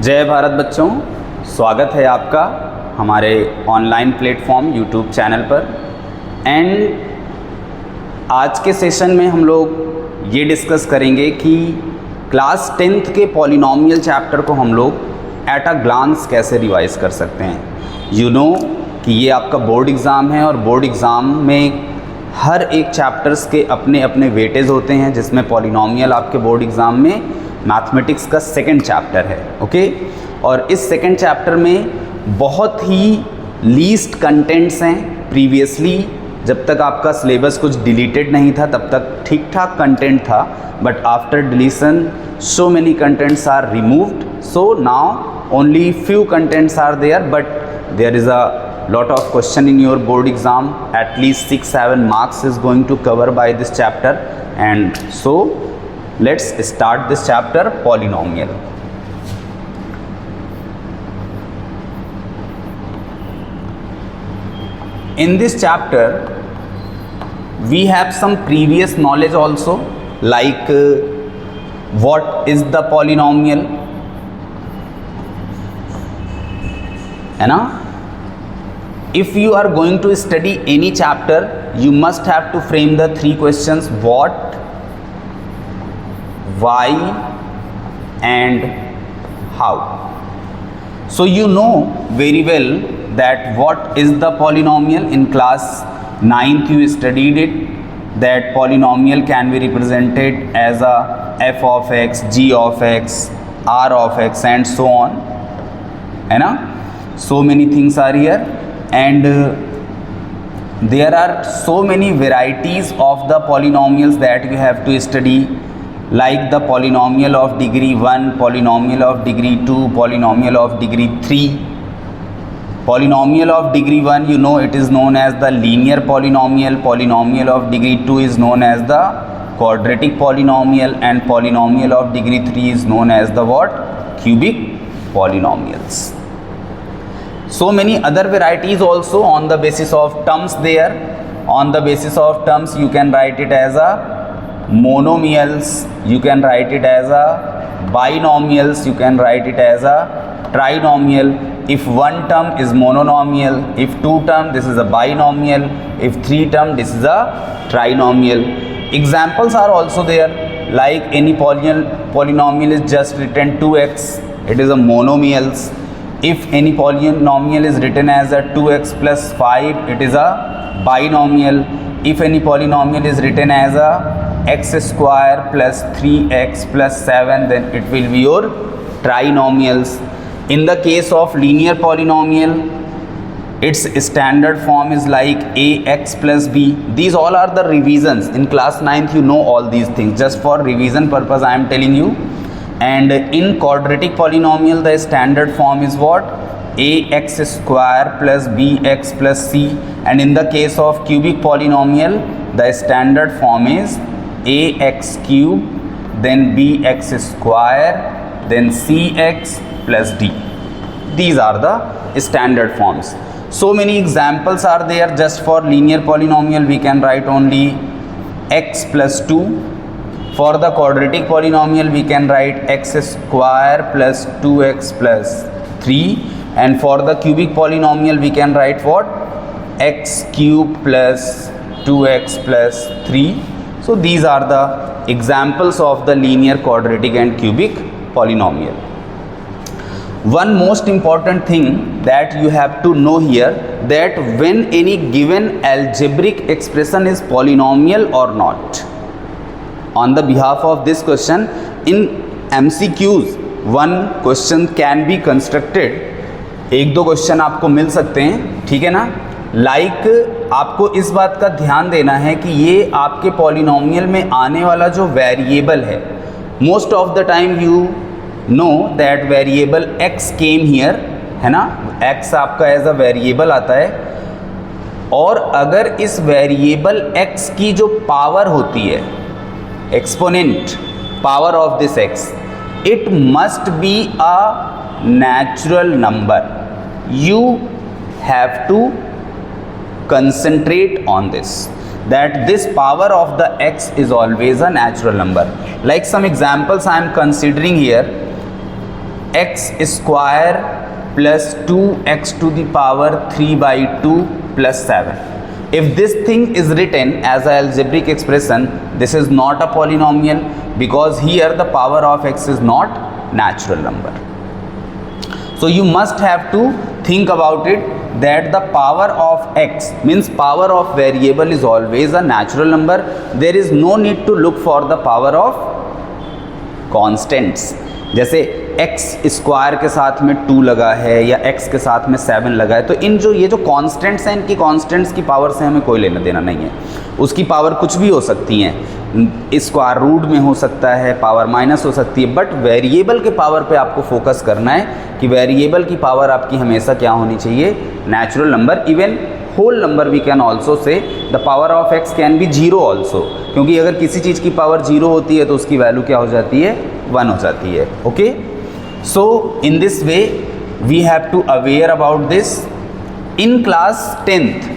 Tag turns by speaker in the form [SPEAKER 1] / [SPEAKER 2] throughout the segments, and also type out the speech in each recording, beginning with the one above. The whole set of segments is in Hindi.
[SPEAKER 1] जय भारत बच्चों, स्वागत है आपका हमारे ऑनलाइन प्लेटफॉर्म यूट्यूब चैनल पर। एंड आज के सेशन में हम लोग ये डिस्कस करेंगे कि क्लास 10th के पॉलिनोमियल चैप्टर को हम लोग एट अ ग्लांस कैसे रिवाइज कर सकते हैं। यू नो कि ये आपका बोर्ड एग्ज़ाम है और बोर्ड एग्ज़ाम में हर एक चैप्टर्स के अपने अपने वेटेज होते हैं, जिसमें पॉलिनोमियल आपके बोर्ड एग्ज़ाम में मैथमेटिक्स का सेकंड चैप्टर है। ओके, और इस सेकंड चैप्टर में बहुत ही लीस्ट कंटेंट्स हैं। प्रीवियसली जब तक आपका सिलेबस कुछ डिलीटेड नहीं था तब तक ठीक ठाक कंटेंट था, but after deletion so many contents are removed, so now only few contents are there, but there is a lot of question in your board exam. At least 6-7 marks is going to cover by this chapter, and so let's start this chapter, polynomial. In this chapter we have some previous knowledge also, like what is the polynomial, है ना। If you are going to study any chapter, you must have to frame the three questions: what, why and how. So you know very well that what is the polynomial. In class 9th you studied it, that polynomial can be represented as a f of x, g of x, r of x and so on, है ना। So many things are here, and there are so many varieties of the polynomials that you have to study, like the polynomial of degree 1, polynomial of degree 2, polynomial of degree 3. Polynomial of degree 1, you know, it is known as the linear polynomial. Polynomial of degree 2 is known as the quadratic polynomial, and polynomial of degree 3 is known as the what? Cubic polynomials. So many other varieties also on the basis of terms there. On the basis of terms you can write it as a monomials, you can write it as a binomials, you can write it as a trinomial. If one term is monomial, if two term this is a binomial, if three term this is a trinomial. Examples are also there, like any polynomial is just written 2x, it is a monomials. If any polynomial is written as a 2x plus 5, it is a binomial. If any polynomial is written as a x square plus 3x plus 7, then it will be your trinomials. In the case of linear polynomial, its standard form is like ax plus b. These all are the revisions. In class 9th you know all these things. Just for revision purpose I am telling you. And in quadratic polynomial the standard form is what? Ax square plus bx plus c. And in the case of cubic polynomial the standard form is ax cube, then bx square, then cx plus d. These are the standard forms. So many examples are there. Just for linear polynomial we can write only x plus 2. For the quadratic polynomial we can write x square plus 2x plus 3, and for the cubic polynomial we can write what? X cube plus 2x plus 3. So these are the examples of the linear, quadratic and cubic polynomial. One most important thing that you have to know here, that when any given algebraic expression is polynomial or not. On the behalf of this question, in MCQs one question can be constructed. एक दो क्वेश्चन आपको मिल सकते हैं, ठीक है ना। लाइक आपको इस बात का ध्यान देना है कि ये आपके पॉलिनोमियल में आने वाला जो वेरिएबल है, most of the time you know that variable x came here, है ना। x आपका एज अ वेरिएबल आता है, और अगर इस वेरिएबल x की जो पावर होती है, exponent power of this x, it must be a natural number. You have to concentrate on this, that this power of the x is always a natural number. Like some examples I am considering here. X square plus 2x⁴/2 plus 7. If this thing is written as an algebraic expression, this is not a polynomial because here the power of x is not natural number. So you must have to think about it that the power of x means power of variable is always a natural number. There is no need to look for the power of constants. जैसे x स्क्वायर के साथ में 2 लगा है या x के साथ में 7 लगा है, तो इन जो ये जो कांस्टेंट्स हैं, इनकी कांस्टेंट्स की पावर से हमें कोई लेना देना नहीं है. उसकी पावर कुछ भी हो सकती हैं, स्क्वायर रूट में हो सकता है, पावर माइनस हो सकती है, बट वेरिएबल के पावर पे आपको फोकस करना है कि वेरिएबल की पावर आपकी हमेशा क्या होनी चाहिए, natural number. Even whole number we can also say the power of x can be 0 also, क्योंकि अगर किसी चीज़ की पावर 0 होती है तो उसकी वैल्यू क्या हो जाती है, 1 हो जाती है. Okay, so in this way we have to aware about this. In class 10th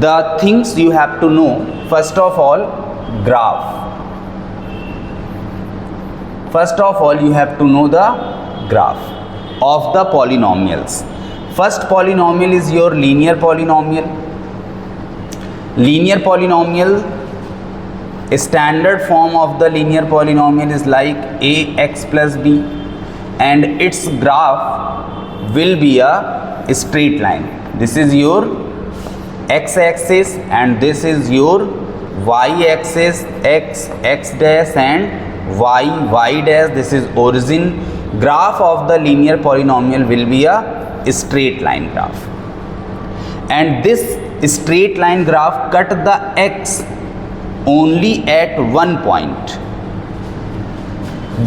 [SPEAKER 1] the things you have to know, first of all graph. First of all you have to know the graph of the polynomials. First polynomial is your linear polynomial. Linear polynomial, standard form of the linear polynomial is like ax plus b, and its graph will be a straight line. This is your x-axis and this is your y-axis, x dash and y dash. This is origin. Graph of the linear polynomial will be a straight line graph, and this straight line graph cut the x only at one point.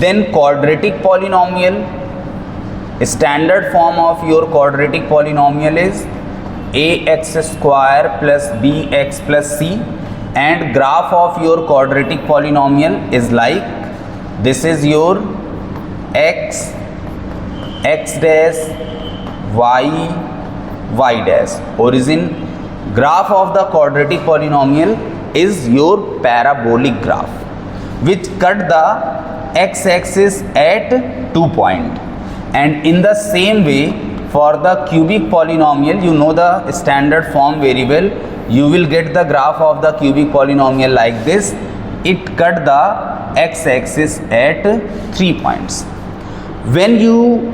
[SPEAKER 1] Then quadratic polynomial, standard form of your quadratic polynomial is ax square plus bx plus c, and graph of your quadratic polynomial is like this is your x dash y dash. Origin. Graph of the quadratic polynomial is your parabolic graph which cut the x-axis at 2 points. And in the same way for the cubic polynomial, you know the standard form very well. You will get the graph of the cubic polynomial like this. It cut the x-axis at 3 points. When you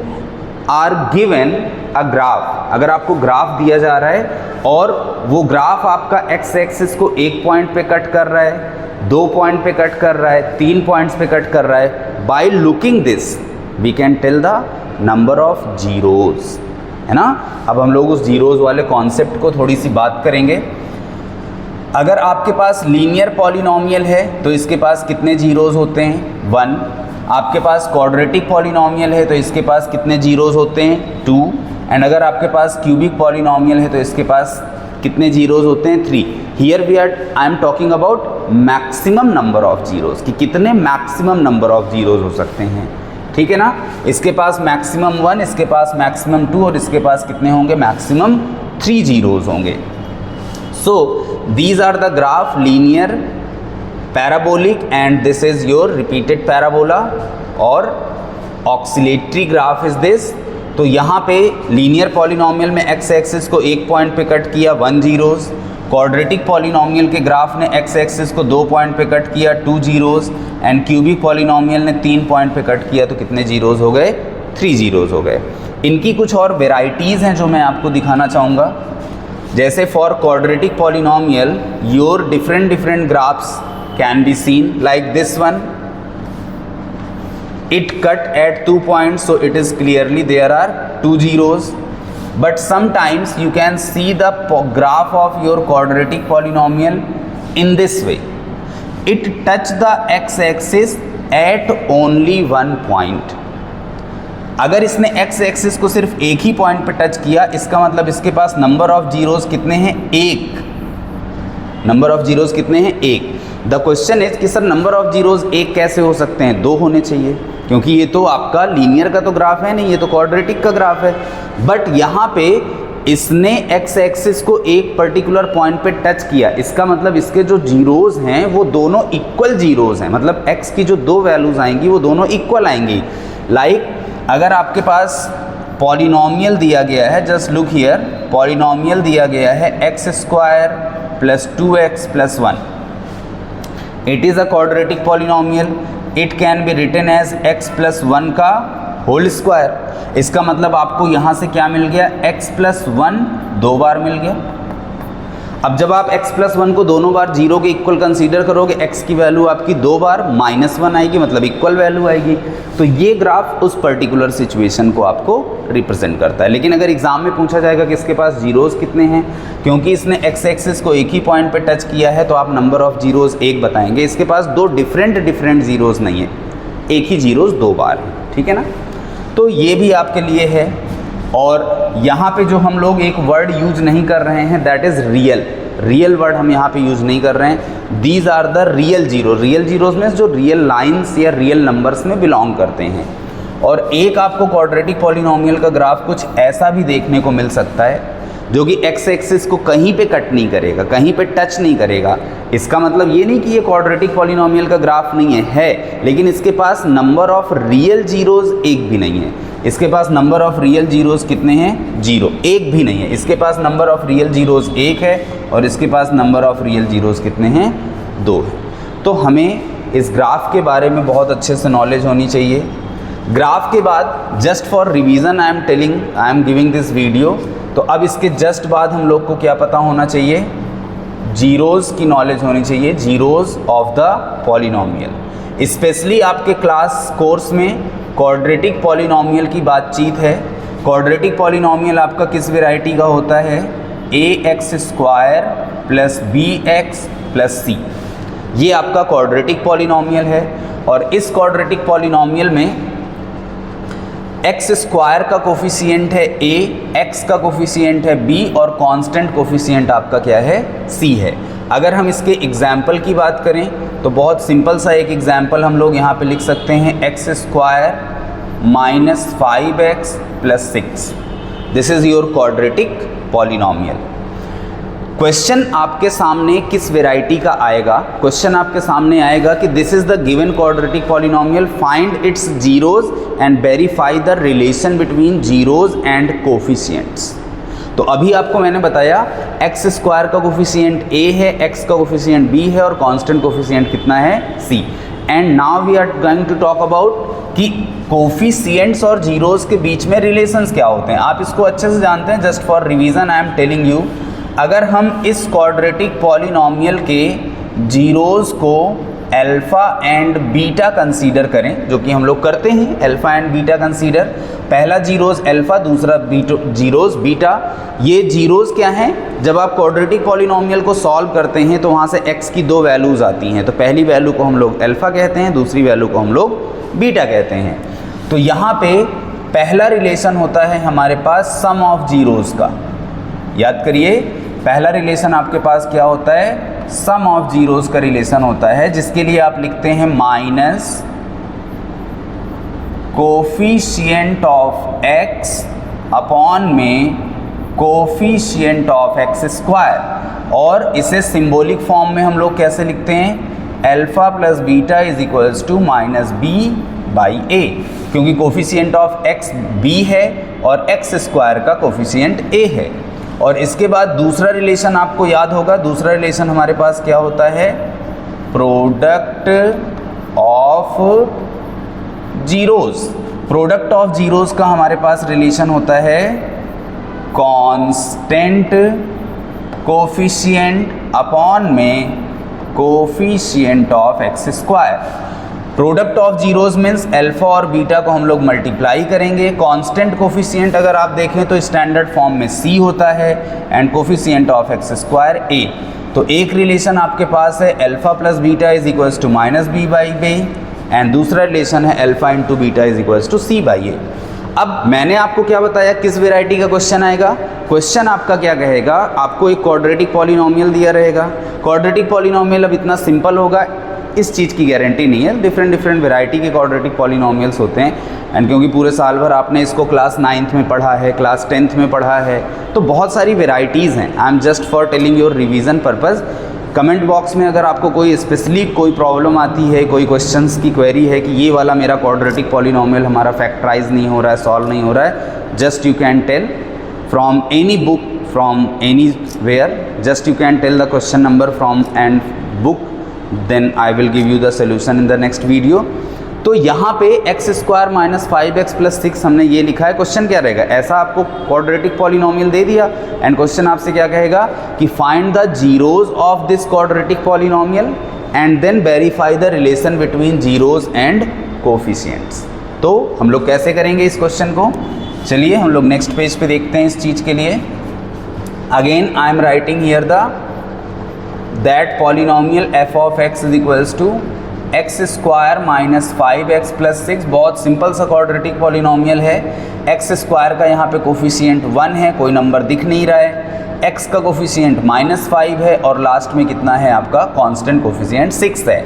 [SPEAKER 1] are given a graph, अगर आपको ग्राफ दिया जा रहा है और वो ग्राफ आपका एक्स एक्सिस को 1 पॉइंट पे कट कर रहा है, 2 पॉइंट पे कट कर रहा है, 3 पॉइंट्स पे कट कर रहा है, by looking this we can tell the number of zeros, है ना. अब हम लोग उस जीरोज वाले कॉन्सेप्ट को थोड़ी सी बात करेंगे. अगर आपके पास लीनियर पॉलिनोमियल है तो इसके पास कितने जीरोज होते हैं, 1. आपके पास क्वाड्रेटिक पॉलिनोमियल है तो इसके पास कितने जीरोज होते हैं, 2. एंड अगर आपके पास क्यूबिक पॉलिनोमियल है तो इसके पास कितने जीरोज होते हैं, 3. Here I am talking about maximum number of zeros, कि कितने मैक्सिमम नंबर ऑफ जीरोज हो सकते हैं, ठीक है ना. इसके पास मैक्सिमम 1, इसके पास मैक्सिमम 2 और इसके पास कितने होंगे, मैक्सिमम 3 जीरोज होंगे. So these are the graph linear, parabolic, and this is your repeated parabola, और ऑक्सिलेटरी ग्राफ इज दिस. तो यहाँ पे लीनियर पॉलिनोमियल में एक्स एक्सिस को 1 पॉइंट पे कट किया, 1 जीरोज. क्वाड्रेटिक पॉलिनोमियल के ग्राफ ने एक्स एक्सिस को 2 पॉइंट पे कट किया, 2 जीरोज. एंड क्यूबिक पॉलिनोमियल ने 3 पॉइंट पे कट किया, तो कितने जीरोज हो गए, 3 जीरोज हो गए. इनकी कुछ और वेराइटीज़ हैं जो मैं आपको दिखाना चाहूँगा. जैसे for quadratic polynomial your different graphs can be seen like this one. It cut at 2 points, so it is clearly there are 2 zeros. But sometimes you can see the graph of your quadratic polynomial in this way. It touch the x-axis at only 1 point. अगर इसने x-axis को सिर्फ एक ही पॉइंट पे टच किया, इसका मतलब इसके पास नंबर ऑफ जीरोज कितने हैं, 1. नंबर ऑफ जीरोज कितने हैं, 1. द क्वेश्चन इज कि सर नंबर ऑफ जीरोज 1 कैसे हो सकते हैं, 2 होने चाहिए, क्योंकि ये तो आपका लीनियर का तो ग्राफ है नहीं, ये तो क्वाड्रेटिक का ग्राफ है. बट यहाँ पे इसने एक्स एक्सिस को एक पर्टिकुलर पॉइंट पे टच किया, इसका मतलब इसके जो जीरोज़ हैं वो दोनों इक्वल जीरोज़ हैं, मतलब एक्स की जो दो वैल्यूज़ आएंगी वो दोनों इक्वल आएंगी। लाइक अगर आपके पास पॉलिनॉमियल दिया गया है, जस्ट लुक हियर, पॉलिनॉमियल दिया गया है x square plus 2x plus 1, it is a quadratic polynomial, it can be written as x plus 1 का होल स्क्वायर। इसका मतलब आपको यहाँ से क्या मिल गया, x प्लस 1 दो बार मिल गया। अब जब आप x प्लस 1 को दोनों बार जीरो के इक्वल कंसीडर करोगे, x की वैल्यू आपकी दो बार -1 आएगी, मतलब इक्वल वैल्यू आएगी। तो ये ग्राफ उस पर्टिकुलर सिचुएशन को आपको रिप्रेजेंट करता है। लेकिन अगर एग्जाम में पूछा जाएगा कि इसके पास जीरोज़ कितने हैं, क्योंकि इसने x एक्सिस को एक ही पॉइंट पे टच किया है तो आप नंबर ऑफ जीरोज़ एक बताएंगे। इसके पास दो डिफरेंट जीरोज़ नहीं है, एक ही जीरोज़ दो बार है, ठीक है ना। तो ये भी आपके लिए है। और यहाँ पे जो हम लोग एक वर्ड यूज नहीं कर रहे हैं, that is real. Real word हम यहाँ पे यूज नहीं कर रहे हैं। These are the real zero. Real zeros में जो रियल लाइंस या रियल नंबर्स में बिलोंग करते हैं। और एक आपको क्वाड्रेटिक पॉलिनॉमियल का ग्राफ कुछ ऐसा भी देखने को मिल सकता है जो कि एक्स एक्सिस को कहीं पे कट नहीं करेगा, कहीं पे टच नहीं करेगा। इसका मतलब ये नहीं कि ये क्वाड्रेटिक पॉलिनॉमियल का ग्राफ नहीं है, लेकिन इसके पास नंबर ऑफ रियल जीरोज़ एक भी नहीं है। इसके पास नंबर ऑफ रियल जीरोज़ कितने हैं, जीरो, एक भी नहीं है। इसके पास नंबर ऑफ रियल जीरोज़ एक है और इसके पास नंबर ऑफ रियल जीरोज़ कितने हैं, दो है। तो हमें इस ग्राफ के बारे में बहुत अच्छे से नॉलेज होनी चाहिए। ग्राफ के बाद just for revision I am giving this video. तो अब इसके जस्ट बाद हम लोग को क्या पता होना चाहिए, जीरोज़ की नॉलेज होनी चाहिए, zeros of the polynomial. Specially आपके क्लास कोर्स में क्वाड्रेटिक पॉलिनॉमियल की बातचीत है। क्वाड्रेटिक पॉलिनॉमियल आपका किस वैरायटी का होता है, ax square plus bx plus c, ये आपका क्वाड्रेटिक पॉलिनॉमियल है। और इस क्वाड्रेटिक पॉलिनॉमियल में एक्स स्क्वायर का कोफिशिएंट है a, x का कोफिशिएंट है b और कांस्टेंट कोफिशिएंट आपका क्या है, c है। अगर हम इसके एग्जाम्पल की बात करें तो बहुत सिंपल सा एक एग्जाम्पल हम लोग यहाँ पे लिख सकते हैं, x square minus 5x plus 6, this is your quadratic polynomial. Question आपके सामने किस वैरायटी का आएगा, क्वेश्चन आपके सामने आएगा कि this is the given quadratic polynomial, find its zeros and verify the relation between zeros and coefficients. तो अभी आपको मैंने बताया एक्स स्क्वायर का कोफिशिएंट a है, x का कोफिशिएंट b है और कांस्टेंट कोफिशिएंट कितना है, c। And now we are going to talk about कि कोफिशिएंट्स और जीरोज के बीच में रिलेशंस क्या होते हैं। आप इसको अच्छे से जानते हैं, just for revision I am telling you. अगर हम इस क्वाड्रेटिक पॉलिनॉमियल के जीरोज़ को अल्फ़ा एंड बीटा कंसीडर करें, जो कि हम लोग करते हैं, अल्फ़ा एंड बीटा कंसीडर। पहला जीरोज़ अल्फ़ा, दूसरा जीरोज़ बीटा। ये जीरोज़ क्या हैं, जब आप क्वाड्रेटिक पॉलिनॉमियल को सॉल्व करते हैं तो वहाँ से x की दो वैल्यूज़ आती हैं। तो पहली वैल्यू को हम लोग अल्फ़ा कहते हैं, दूसरी वैल्यू को हम लोग बीटा कहते हैं। तो यहाँ पे पहला रिलेशन होता है हमारे पास सम ऑफ जीरोज़ का। याद करिए, पहला रिलेशन आपके पास क्या होता है, सम ऑफ जीरोज़ का रिलेशन होता है, जिसके लिए आप लिखते हैं minus coefficient of x upon में कोफिशिएंट ऑफ x स्क्वायर। और इसे सिंबॉलिक फॉर्म में हम लोग कैसे लिखते हैं, alpha plus beta is equals to minus B by A, क्योंकि कोफिशिएंट ऑफ x b है और x स्क्वायर का कोफिशिएंट a है। और इसके बाद दूसरा रिलेशन आपको याद होगा, दूसरा रिलेशन हमारे पास क्या होता है, product of zeros. Product of zeros का हमारे पास रिलेशन होता है कांस्टेंट कोफिशिएंट अपॉन में coefficient of X square. Product of zeros means alpha और बीटा को हम लोग मल्टीप्लाई करेंगे। कांस्टेंट कोफिशिएंट अगर आप देखें तो स्टैंडर्ड फॉर्म में c होता है and coefficient of X square a। तो एक रिलेशन आपके पास है alpha plus beta is equals to minus B by B and दूसरा रिलेशन है alpha into beta is equals to c by A. अब मैंने आपको क्या बताया, किस वैरायटी का क्वेश्चन आएगा। क्वेश्चन आपका क्या कहेगा, आपको एक क्वाड्रेटिक पॉलिनॉमियल दिया रहेगा। क्वाड्रेटिक पॉलिनॉमियल अब इतना सिंपल होगा, इस चीज़ की गारंटी नहीं है, डिफरेंट वैरायटी के क्वाड्रेटिक पॉलिनोमियल्स होते हैं। एंड क्योंकि पूरे साल भर आपने इसको क्लास 9th में पढ़ा है, क्लास 10th में पढ़ा है, तो बहुत सारी वेराइटीज़ हैं। I am just for telling your revision purpose. Comment box में अगर आपको कोई स्पेशली कोई प्रॉब्लम आती है, कोई क्वेश्चंस की क्वेरी है कि ये वाला मेरा क्वाड्रेटिक पॉलिनोमियल हमारा फैक्टराइज नहीं हो रहा है, सॉल्व नहीं हो रहा है, just you can tell from any book, from anywhere, just you can tell the question number from and book, then I will give you the solution in the next video. तो यहाँ पे x² - 5x + 6 हमने ये लिखा है। क्वेश्चन क्या रहेगा, ऐसा आपको क्वाड्रेटिक पॉलिनोमियल दे दिया एंड क्वेश्चन आपसे क्या कहेगा कि find the zeros of this quadratic polynomial and then verify the relation between zeros and coefficients. तो हम लोग कैसे करेंगे इस क्वेश्चन को, चलिए हम लोग नेक्स्ट पेज पे देखते हैं इस चीज़ के लिए। Again I am writing here the that polynomial f of x is equals to x² - 5x + 6। बहुत सिंपल सा क्वाड्रेटिक पॉलिनोमियल है। x² का यहाँ पे कोफिशिएंट 1 है, कोई नंबर दिख नहीं रहा है, x का कोफिशिएंट -5 है और लास्ट में कितना है आपका कांस्टेंट कोफिशिएंट 6 है।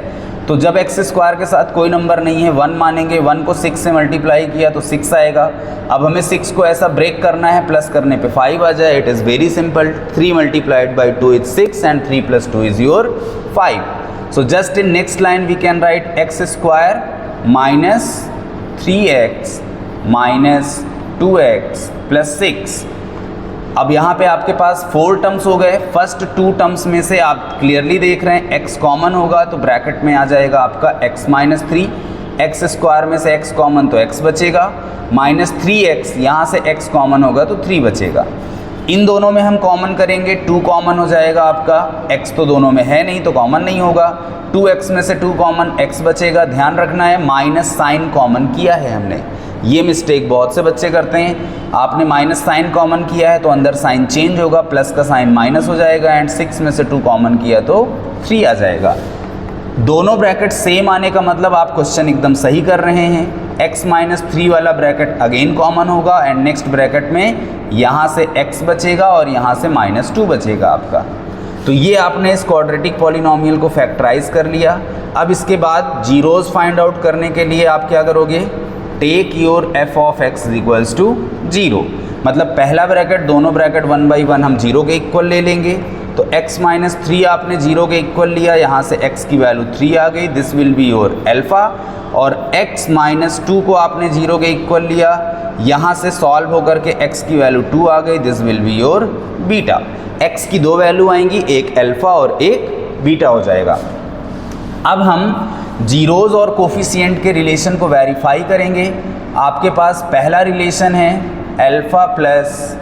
[SPEAKER 1] तो जब x² के साथ कोई नंबर नहीं है 1 मानेंगे, 1 को 6 से मल्टीप्लाई किया तो 6 आएगा। अब हमें 6 को ऐसा ब्रेक करना है, प्लस करने पे 5 आ जाए। It is very simple, 3 × 2 is 6 and 3 + 2 is your 5. So just in next line we can write x² - 3x - 2x + 6। अब यहाँ पे आपके पास 4 टर्म्स हो गए। फर्स्ट 2 टर्म्स में से आप क्लियरली देख रहे हैं x कॉमन होगा तो ब्रैकेट में आ जाएगा आपका x - 3, x² में से x कॉमन तो x बचेगा, -3x यहाँ से x कॉमन होगा तो 3 बचेगा। इन दोनों में हम कॉमन करेंगे, 2 कॉमन हो जाएगा आपका, x तो दोनों में है नहीं तो कॉमन नहीं होगा, 2x में से 2 कॉमन, x बचेगा। ध्यान रखना है माइनस साइन कॉमन किया है हमने, ये मिस्टेक बहुत से बच्चे करते हैं। आपने माइनस साइन कॉमन किया है तो अंदर साइन चेंज होगा, प्लस का साइन माइनस हो जाएगा एंड 6 में से 2 कॉमन किया तो 3 आ जाएगा। दोनों ब्रैकेट सेम आने का मतलब आप क्वेश्चन एकदम सही कर रहे हैं। x - 3 वाला ब्रैकेट अगेन कॉमन होगा एंड नेक्स्ट ब्रैकेट में यहाँ से x बचेगा और यहाँ से -2 बचेगा आपका। तो ये आपने इस क्वाड्रेटिक पॉलिनोमियल को फैक्टराइज कर लिया। अब इसके बाद जीरोज फाइंड आउट करने के लिए आप क्या करोगे, take your f of x equals to 0। मतलब पहला ब्रैकेट, दोनों ब्रैकेट 1 by 1 हम 0 के इक्वल ले लेंगे। तो x - 3 आपने 0 के इक्वल लिया, यहाँ से x की वैल्यू 3 आ गई, this will be your alpha. और x - 2 को आपने 0 के इक्वल लिया, यहाँ से सॉल्व होकर के x की वैल्यू 2 आ गई, this will be your beta. x की 2 वैल्यू आएंगी, एक अल्फ़ा और एक बीटा हो जाएगा। अब हम जीरोज़ और कोफिशिएंट के रिलेशन को वेरीफाई करेंगे। आपके पास पहला रिलेशन है alpha plus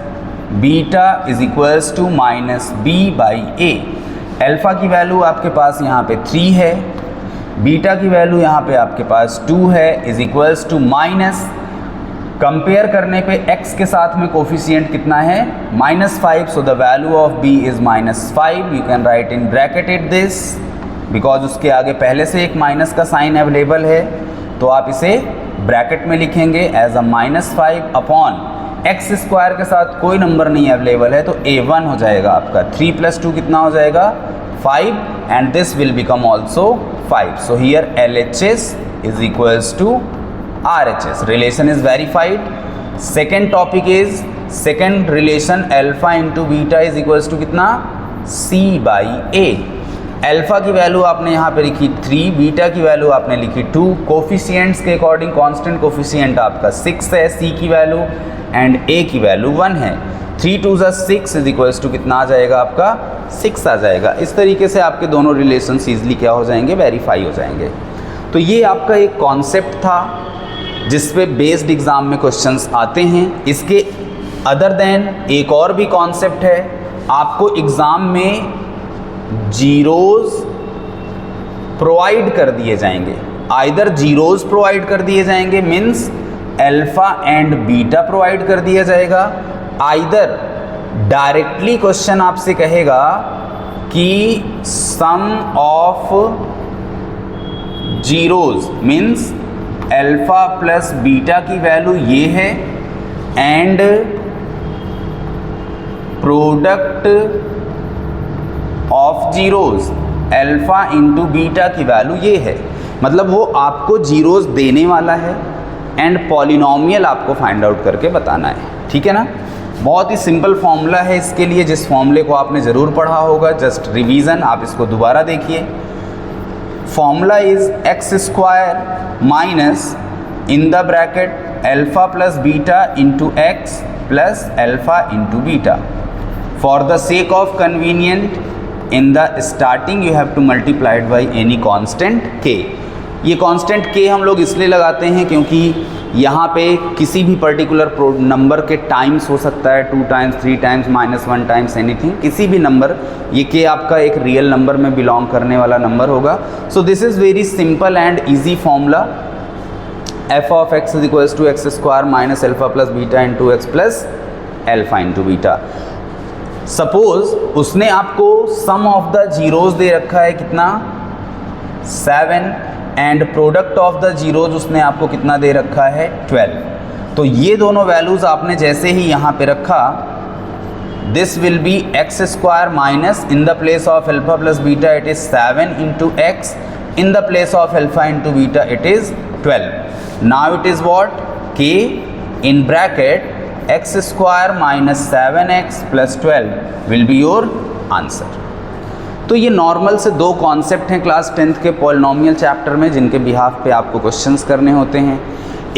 [SPEAKER 1] beta is equals to -b/a। Alpha की वैल्यू आपके पास यहाँ पे 3 है, बीटा की वैल्यू यहाँ पे आपके पास 2 है, is equals to minus, compare करने पे x के साथ में कोफिशिएंट कितना है -5, so the value of b is -5। You can write in bracketed this because उसके आगे पहले से एक माइनस का साइन अवेलेबल है, तो आप इसे ब्रैकेट में लिखेंगे एज अ -5 अपॉन x² के साथ कोई नंबर नहीं अवेलेबल है तो a1 हो जाएगा आपका। 3 + 2 कितना हो जाएगा 5 and this will become also 5। So here LHS is equals to RHS। Relation is verified. Second topic is second relation alpha into beta is equals to कितना c/a। अल्फ़ा की वैल्यू आपने यहाँ पे लिखी 3, बीटा की वैल्यू आपने लिखी 2, कोफिशिएंट्स के अकॉर्डिंग कांस्टेंट कोफिशिएंट आपका 6 है, c की वैल्यू एंड a की वैल्यू 1 है। 3 × 2 = 6 इज इक्वल्स टू कितना आ जाएगा आपका 6 आ जाएगा। इस तरीके से आपके दोनों रिलेशंस ईजिली क्या हो जाएंगे, वेरीफाई हो जाएंगे। तो ये आपका एक कॉन्सेप्ट था जिस पे बेस्ड एग्ज़ाम में क्वेश्चंस आते हैं। इसके अदर देन एक और भी कॉन्सेप्ट है, आपको एग्ज़ाम में जीरोज़ प्रोवाइड कर दिए जाएंगे। आइदर जीरोज़ प्रोवाइड कर दिए जाएंगे means alpha and beta provide कर दिया जाएगा, आइदर डायरेक्टली क्वेश्चन आपसे कहेगा कि sum of zeros means alpha plus beta की वैल्यू ये है and product of zeros alpha into beta की वैल्यू ये है, मतलब वो आपको जीरोस देने वाला है एंड पॉलिनॉमियल आपको फाइंड आउट करके बताना है, ठीक है ना। बहुत ही सिंपल फॉर्मूला है इसके लिए, जिस फॉर्मूले को आपने ज़रूर पढ़ा होगा, जस्ट रिवीजन, आप इसको दोबारा देखिए। Formula is x square minus in the bracket alpha plus beta into x plus alpha into beta. For the sake of convenient in the starting you have two multiplied by any constant k। ये कांस्टेंट k हम लोग इसलिए लगाते हैं क्योंकि यहाँ पे किसी भी पर्टिकुलर नंबर के टाइम्स हो सकता है, 2 टाइम्स, 3 टाइम्स, -1 टाइम्स, एनीथिंग, किसी भी नंबर, ये k आपका एक रियल नंबर में बिलोंग करने वाला नंबर होगा। So this is very simple and easy formula. f of x is equals to x square minus alpha plus beta into x plus alpha into beta. Suppose उसने आपको सम ऑफ द जीरोज दे रखा है कितना, 7, and product of the zeros उसने आपको कितना दे रखा है, 12। तो ये दोनों वैल्यूज़ आपने जैसे ही यहाँ पे रखा, this will be x square minus in the place of alpha plus beta it is 7 into x, in the place of alpha into beta it is 12। Now it is what, k in bracket x square minus 7x plus 12 will be your answer. तो ये नॉर्मल से दो कॉन्सेप्ट हैं क्लास 10th के पॉलिनॉमियल चैप्टर में, जिनके बिहाफ पे आपको क्वेश्चंस करने होते हैं।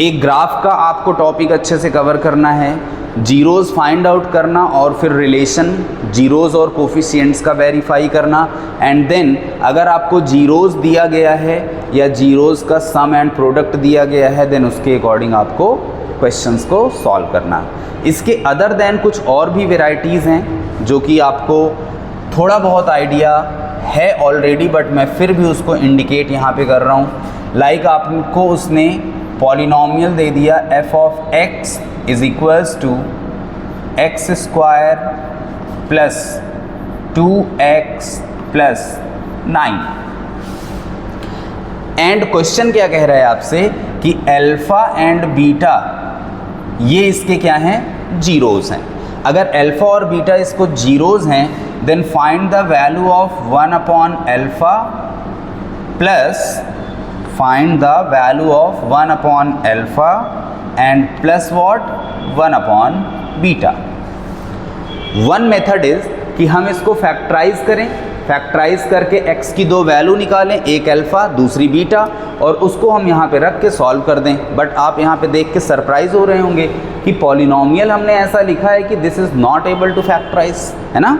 [SPEAKER 1] एक ग्राफ का आपको टॉपिक अच्छे से कवर करना है, जीरोज़ फाइंड आउट करना और फिर रिलेशन जीरोज़ और कोफिशिएंट्स का वेरीफाई करना, एंड देन अगर आपको जीरोज़ दिया गया है या जीरोज़ का सम एंड प्रोडक्ट दिया गया है, देन उसके अकॉर्डिंग आपको क्वेश्चंस को सॉल्व करना। इसके अदर देन कुछ और भी वेराइटीज़ हैं जो कि आपको थोड़ा बहुत आइडिया है ऑलरेडी, बट मैं फिर भी उसको इंडिकेट यहाँ पे कर रहा हूँ। लाइक आपको उसने पॉलिनॉमियल दे दिया f of x is equals to x square plus 2x plus 9, and question क्या कह रहा है आपसे कि अल्फ़ा एंड बीटा ये इसके क्या हैं, जीरोज़ हैं। अगर अल्फ़ा और बीटा इसको जीरोज़ हैं, then find the value of 1 upon alpha plus find the value of 1 upon alpha and plus what 1 upon beta. One method is कि हम इसको फैक्टराइज करें, फैक्टराइज करके x की दो वैल्यू निकालें, एक अल्फ़ा दूसरी बीटा, और उसको हम यहाँ पे रख के सॉल्व कर दें। बट आप यहाँ पे देख के सरप्राइज हो रहे होंगे कि पॉलिनॉमियल हमने ऐसा लिखा है कि this is not able to factorize, है ना।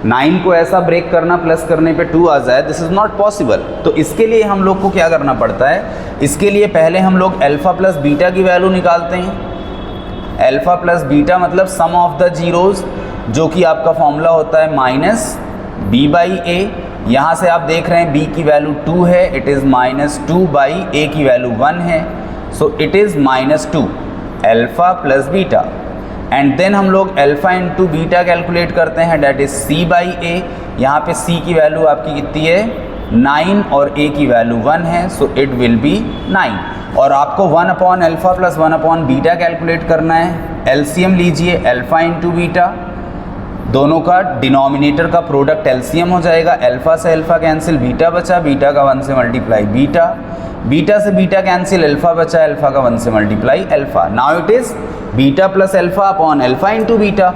[SPEAKER 1] 9 को ऐसा ब्रेक करना, प्लस करने पे 2 आ जाए, दिस इज़ नॉट पॉसिबल। तो इसके लिए हम लोग को क्या करना पड़ता है, इसके लिए पहले हम लोग अल्फ़ा प्लस बीटा की वैल्यू निकालते हैं। अल्फ़ा प्लस बीटा मतलब सम ऑफ द जीरोज़, जो कि आपका फॉर्मूला होता है माइनस b बाई ए। यहाँ से आप देख रहे हैं b की वैल्यू 2 है, it is minus 2 by a की वैल्यू 1 है, so it is minus 2 alpha plus beta. And then हम लोग अल्फ़ा इंटू बीटा कैलकुलेट करते हैं, that is c by a. यहाँ पे c की वैल्यू आपकी कितनी है, 9, और a की वैल्यू 1 है, सो इट विल बी 9। और आपको 1 upon alpha plus 1 upon beta calculate करना है। एलसीएम लीजिए, अल्फ़ा इंटू बीटा, दोनों का डिनोमिनेटर का प्रोडक्ट एलसीएम हो जाएगा। अल्फ़ा से अल्फ़ा कैंसिल, बीटा बचा, बीटा का 1 से मल्टीप्लाई बीटा, बीटा से बीटा कैंसिल, अल्फ़ा बचा, अल्फ़ा का 1 से multiply alpha. Now it is beta plus alpha upon alpha into beta.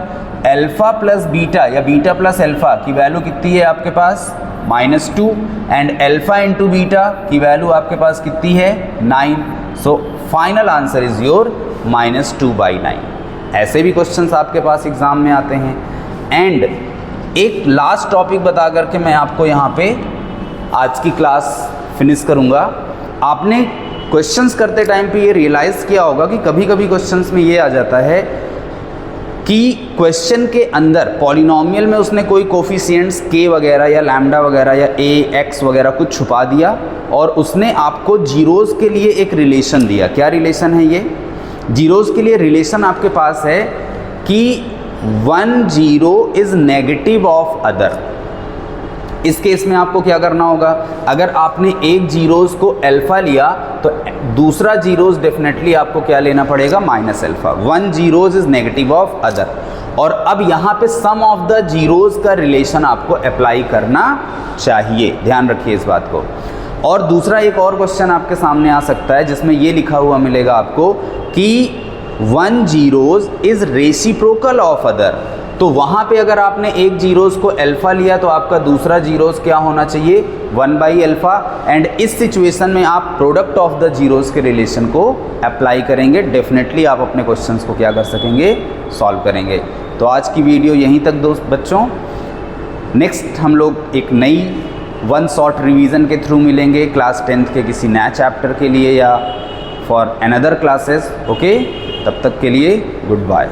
[SPEAKER 1] Alpha plus beta या बीटा प्लस अल्फ़ा की वैल्यू कितनी है आपके पास, -2, एंड अल्फ़ा इंटू बीटा की वैल्यू आपके पास कितनी है, 9। So final answer is your -2/9। ऐसे भी क्वेश्चंस आपके पास एग्ज़ाम में आते हैं। एंड एक लास्ट टॉपिक बता करके मैं आपको यहाँ पे आज की क्लास फिनिश करूँगा। आपने क्वेश्चंस करते टाइम पे ये रियलाइज़ किया होगा कि कभी कभी क्वेश्चंस में ये आ जाता है कि क्वेश्चन के अंदर पॉलिनॉमियल में उसने कोई कोफिशिएंट्स k वगैरह या लैम्डा वगैरह या a x वगैरह कुछ छुपा दिया, और उसने आपको जीरोज़ के लिए एक रिलेशन दिया। क्या रिलेशन है ये, जीरोज़ के लिए रिलेशन आपके पास है कि 1 0 इज़ नेगेटिव ऑफ अदर। इस केस में आपको क्या करना होगा, अगर आपने एक जीरोज़ को अल्फ़ा लिया तो दूसरा जीरोज़ डेफिनेटली आपको क्या लेना पड़ेगा, minus alpha. 1 0 is negative of other. और अब यहाँ पे सम ऑफ द जीरोज़ का रिलेशन आपको अप्लाई करना चाहिए, ध्यान रखिए इस बात को। और दूसरा एक और क्वेश्चन आपके सामने आ सकता है जिसमें ये लिखा हुआ मिलेगा आपको कि 1 zeros is reciprocal of other. तो वहाँ पे अगर आपने एक जीरोज़ को अल्फ़ा लिया तो आपका दूसरा जीरोज़ क्या होना चाहिए, 1/अल्फ़ा। एंड इस सिचुएशन में आप प्रोडक्ट ऑफ द जीरोज़ के रिलेशन को अप्लाई करेंगे, डेफिनेटली आप अपने क्वेश्चंस को क्या कर सकेंगे, सॉल्व करेंगे। तो आज की वीडियो यहीं तक दोस्त बच्चों, नेक्स्ट हम लोग एक नई 1 शॉर्ट रिवीजन के थ्रू मिलेंगे क्लास 10th के किसी नया चैप्टर के लिए या फॉर अनदर क्लासेस। ओके, तब तक के लिए गुड बाय।